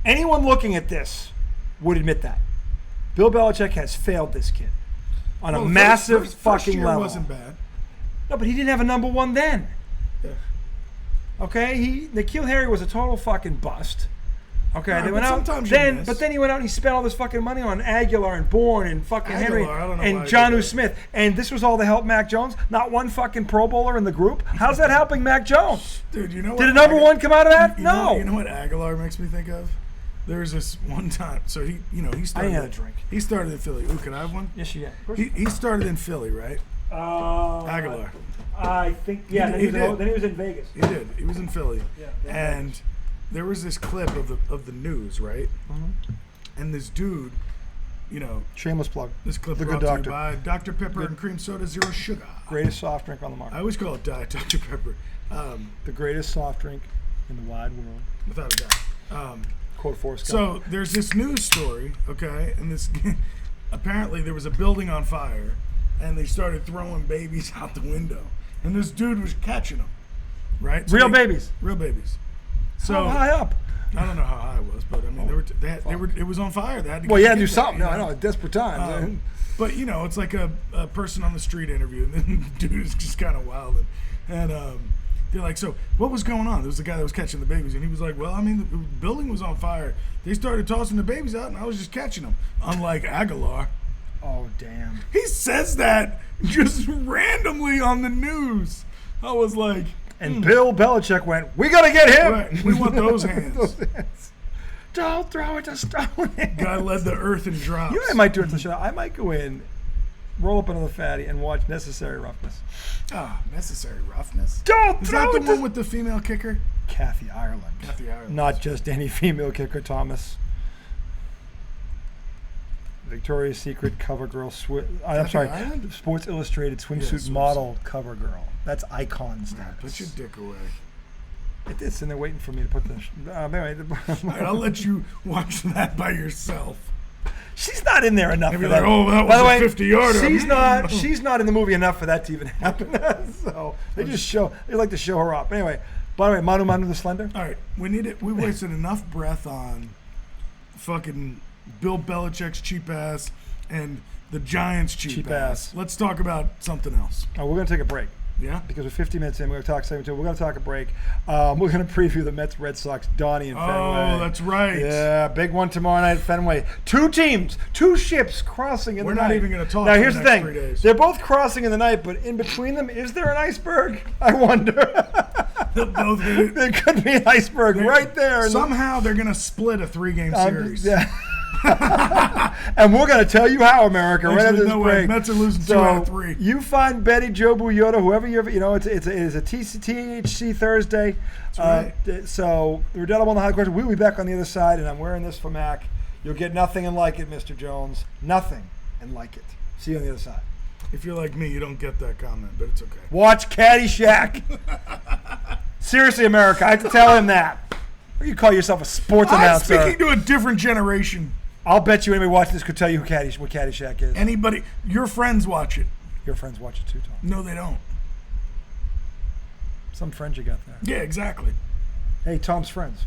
Anyone looking at this would admit that. Bill Belichick has failed this kid on a massive fucking level. Wasn't bad. No, but he didn't have a number one then. Yeah. Okay, N'Keal Harry was a total fucking bust. Okay, they went out. But then he went out and he spent all this fucking money on Aguilar and Bourne and fucking Henry and Jonnu Smith. And this was all to help Mac Jones. Not one fucking Pro Bowler in the group. How's that helping Mac Jones? Dude, you know what? Did a number one come out of that? No. You know what Aguilar makes me think of? There was this one time. So he started. I didn't have a drink. He started in Philly. Ooh, can I have one? Yes, you can. He started in Philly, right? Aguilar. I think Then he was in Vegas. He did. He was in Philly. Yeah. And there was this clip of the news, right? Mm-hmm. And this dude, shameless plug. This clip the brought good to doctor. you by Dr. Pepper and Cream Soda, 0 sugar. Greatest soft drink on the market. I always call it Diet Dr. Pepper. The greatest soft drink in the wide world. Without a doubt. Quote Forrest Gump. So there's this news story, okay? And this apparently there was a building on fire, and they started throwing babies out the window. And this dude was catching them, right? So Real babies. So how high up? I don't know how high it was, but I mean, it was on fire. They had to you had to do something. I know, at desperate times. But it's like a person on the street interview, and then the dude is just kind of wild, and they're like, so what was going on? There was the guy that was catching the babies, and he was like, well, I mean, the building was on fire. They started tossing the babies out, and I was just catching them. Unlike Aguilar. Oh damn! He says that just randomly on the news. I was like. And Bill Belichick went, we got to get him. Right. We want those hands. Don't throw it to Stone. Guy led the earth and drops. I might do it to the show. I might go in roll up another fatty, and watch Necessary Roughness. Ah, Necessary Roughness. Don't Is throw that it the to- one with the female kicker? Kathy Ireland. Kathy Ireland. Not just any female kicker, Thomas. Victoria's Secret cover girl. I'm Kathy sorry. Ireland? Sports Illustrated swimsuit swimsuit. model cover girl. That's icon status. Put your dick away. It's in there waiting for me to put this. Anyway, All right, I'll let you watch that by yourself. she's not in there enough Maybe for like, that. oh, that By the was way, a 50-yarder. She's not. She's not in the movie enough for that to even happen. So they just show. They like to show her up. Anyway, by the way, Manu Manu the Slender. All right, we need it. We wasted enough breath on fucking Bill Belichick's cheap ass and the Giants' cheap ass. Let's talk about something else. Oh, we're gonna take a break. Yeah? Because we're 50 minutes in, we're going to talk 72. We're going to talk a break. We're going to preview the Mets Red Sox, Donnie and Fenway. Oh, that's right. Yeah, big one tomorrow night at Fenway. Two teams, two ships crossing in We're the not night. even going to talk Now, for here's the the next thing. 3 days. They're both crossing in the night, but in between them, is there an iceberg? I wonder. They'll both hit it. There could be an iceberg right there. Somehow they're going to split a 3-game series. Yeah. And we're going to tell you how, America, right after this no way. break. Mets are losing 2 out of 3. You find Betty Joe Buyota, whoever it is a THC Thursday. That's right. So we're done on the hot question. We'll be back on the other side, and I'm wearing this for Mac. You'll get nothing and like it, Mr. Jones. Nothing and like it. See you on the other side. If you're like me, you don't get that comment, but it's okay. Watch Caddyshack. Seriously, America, I have to tell him that. You call yourself a sports I'm announcer. speaking to a different generation. I'll bet you anybody watching this could tell you what Caddyshack is. Anybody, your friends watch it. Your friends watch it too, Tom. No, they don't. Some friends you got there. Yeah, exactly. Hey, Tom's friends.